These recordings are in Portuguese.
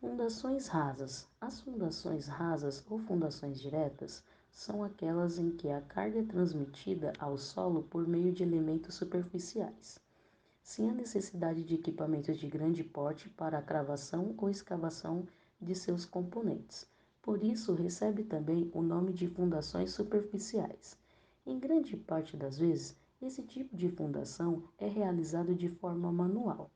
Fundações rasas. As fundações rasas ou fundações diretas são aquelas em que a carga é transmitida ao solo por meio de elementos superficiais, sem a necessidade de equipamentos de grande porte para a cravação ou escavação de seus componentes. Por isso, recebe também o nome de fundações superficiais. Em grande parte das vezes, esse tipo de fundação é realizado de forma manual.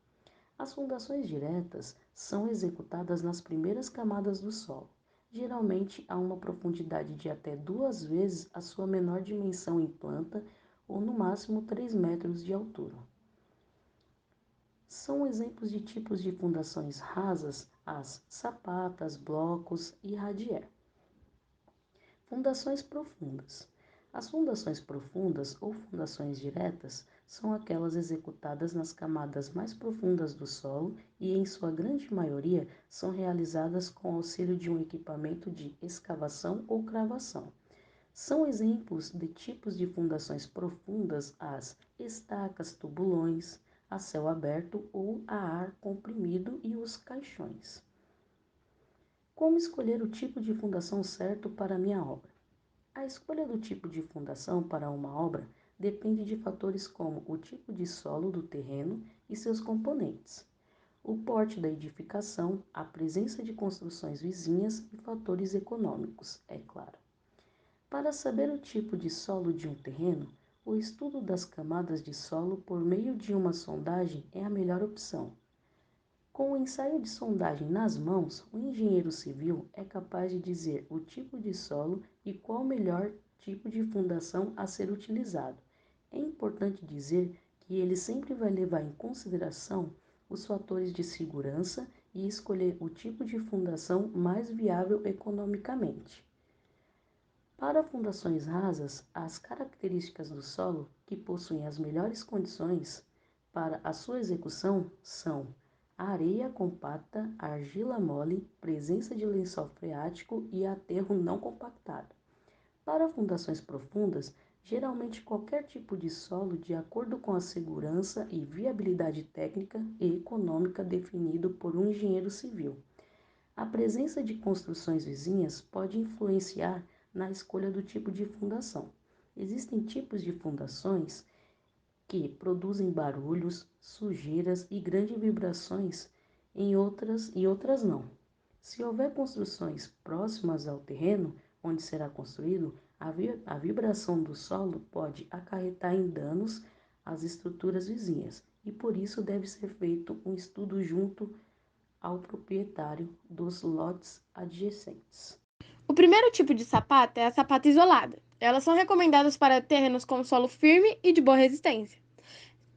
As fundações diretas são executadas nas primeiras camadas do solo, geralmente a uma profundidade de até 2 vezes a sua menor dimensão em planta ou no máximo 3 metros de altura. São exemplos de tipos de fundações rasas as sapatas, blocos e radier. Fundações profundas. As fundações profundas ou fundações diretas são aquelas executadas nas camadas mais profundas do solo e, em sua grande maioria, são realizadas com auxílio de um equipamento de escavação ou cravação. São exemplos de tipos de fundações profundas as estacas, tubulões, a céu aberto ou a ar comprimido e os caixões. Como escolher o tipo de fundação certo para a minha obra? A escolha do tipo de fundação para uma obra depende de fatores como o tipo de solo do terreno e seus componentes, o porte da edificação, a presença de construções vizinhas e fatores econômicos, é claro. Para saber o tipo de solo de um terreno, o estudo das camadas de solo por meio de uma sondagem é a melhor opção. Com o ensaio de sondagem nas mãos, o engenheiro civil é capaz de dizer o tipo de solo e qual o melhor tipo de fundação a ser utilizado. É importante dizer que ele sempre vai levar em consideração os fatores de segurança e escolher o tipo de fundação mais viável economicamente. Para fundações rasas, as características do solo que possuem as melhores condições para a sua execução são areia compacta, argila mole, presença de lençol freático e aterro não compactado. Para fundações profundas, geralmente qualquer tipo de solo de acordo com a segurança e viabilidade técnica e econômica definido por um engenheiro civil. A presença de construções vizinhas pode influenciar na escolha do tipo de fundação. Existem tipos de fundações que produzem barulhos, sujeiras e grandes vibrações e outras não. Se houver construções próximas ao terreno onde será construído, a vibração do solo pode acarretar em danos às estruturas vizinhas e por isso deve ser feito um estudo junto ao proprietário dos lotes adjacentes. O primeiro tipo de sapata é a sapata isolada. Elas são recomendadas para terrenos com solo firme e de boa resistência.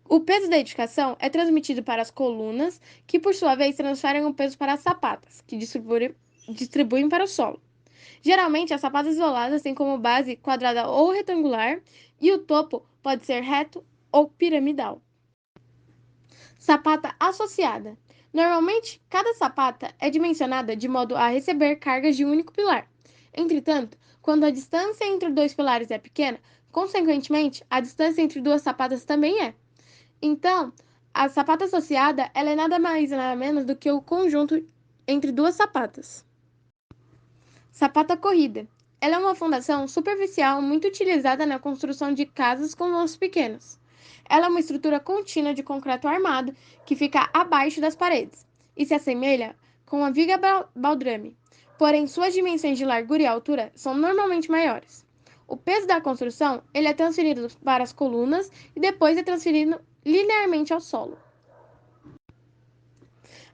O peso da edificação é transmitido para as colunas, que por sua vez transferem o peso para as sapatas, que distribuem para o solo. Geralmente, as sapatas isoladas têm como base quadrada ou retangular e o topo pode ser reto ou piramidal. Sapata associada. Normalmente, cada sapata é dimensionada de modo a receber cargas de um único pilar. Entretanto, quando a distância entre dois pilares é pequena, consequentemente, a distância entre duas sapatas também é. Então, a sapata associada ela é nada mais e nada menos do que o conjunto entre duas sapatas. Sapata corrida. Ela é uma fundação superficial muito utilizada na construção de casas com vãos pequenos. Ela é uma estrutura contínua de concreto armado que fica abaixo das paredes e se assemelha com a viga baldrame, porém suas dimensões de largura e altura são normalmente maiores. O peso da construção ele é transferido para as colunas e depois é transferido linearmente ao solo.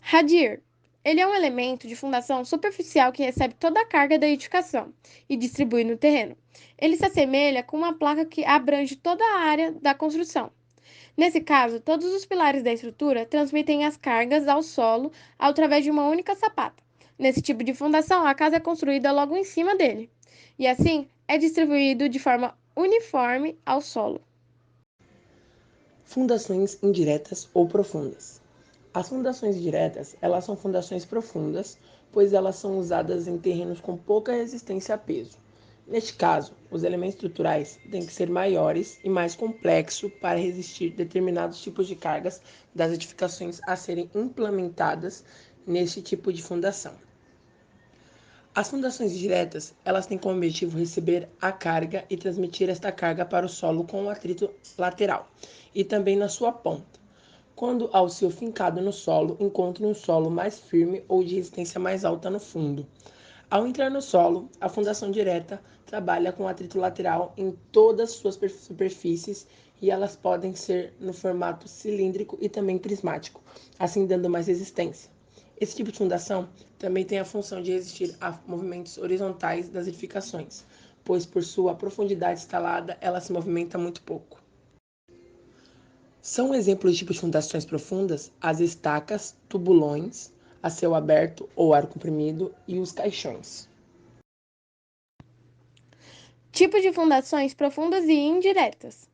Radier. Ele é um elemento de fundação superficial que recebe toda a carga da edificação e distribui no terreno. Ele se assemelha com uma placa que abrange toda a área da construção. Nesse caso, todos os pilares da estrutura transmitem as cargas ao solo através de uma única sapata. Nesse tipo de fundação, a casa é construída logo em cima dele, e assim é distribuído de forma uniforme ao solo. Fundações indiretas ou profundas. As fundações diretas, elas são fundações profundas, pois elas são usadas em terrenos com pouca resistência a peso. Neste caso, os elementos estruturais têm que ser maiores e mais complexos para resistir determinados tipos de cargas das edificações a serem implementadas nesse tipo de fundação. As fundações diretas, elas têm como objetivo receber a carga e transmitir esta carga para o solo com o atrito lateral e também na sua ponta. Quando ao seu fincado no solo, encontre um solo mais firme ou de resistência mais alta no fundo. Ao entrar no solo, a fundação direta trabalha com atrito lateral em todas as suas superfícies e elas podem ser no formato cilíndrico e também prismático, assim dando mais resistência. Esse tipo de fundação também tem a função de resistir a movimentos horizontais das edificações, pois por sua profundidade instalada, ela se movimenta muito pouco. São exemplos de tipos de fundações profundas as estacas, tubulões, a céu aberto ou ar comprimido e os caixões. Tipos de fundações profundas e indiretas.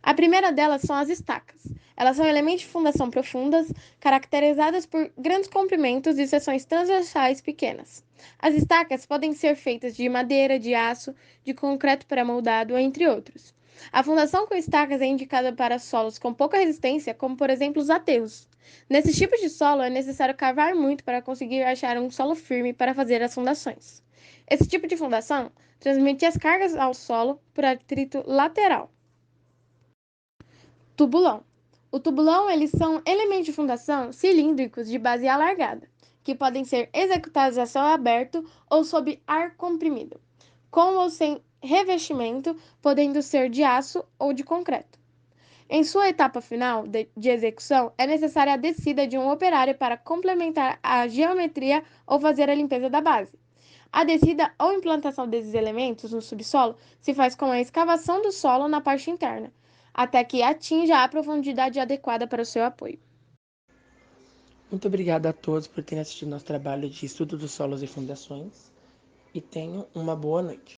A primeira delas são as estacas. Elas são elementos de fundação profundas, caracterizadas por grandes comprimentos e seções transversais pequenas. As estacas podem ser feitas de madeira, de aço, de concreto pré-moldado, entre outros. A fundação com estacas é indicada para solos com pouca resistência, como por exemplo os aterros. Nesses tipos de solo é necessário cavar muito para conseguir achar um solo firme para fazer as fundações. Esse tipo de fundação transmite as cargas ao solo por atrito lateral. Tubulão. O tubulão, eles são elementos de fundação cilíndricos de base alargada, que podem ser executados a céu aberto ou sob ar comprimido, com ou sem revestimento, podendo ser de aço ou de concreto. Em sua etapa final de execução, é necessária a descida de um operário para complementar a geometria ou fazer a limpeza da base. A descida ou implantação desses elementos no subsolo se faz com a escavação do solo na parte interna, até que atinja a profundidade adequada para o seu apoio. Muito obrigado a todos por terem assistido nosso trabalho de estudo dos solos e fundações e tenham uma boa noite.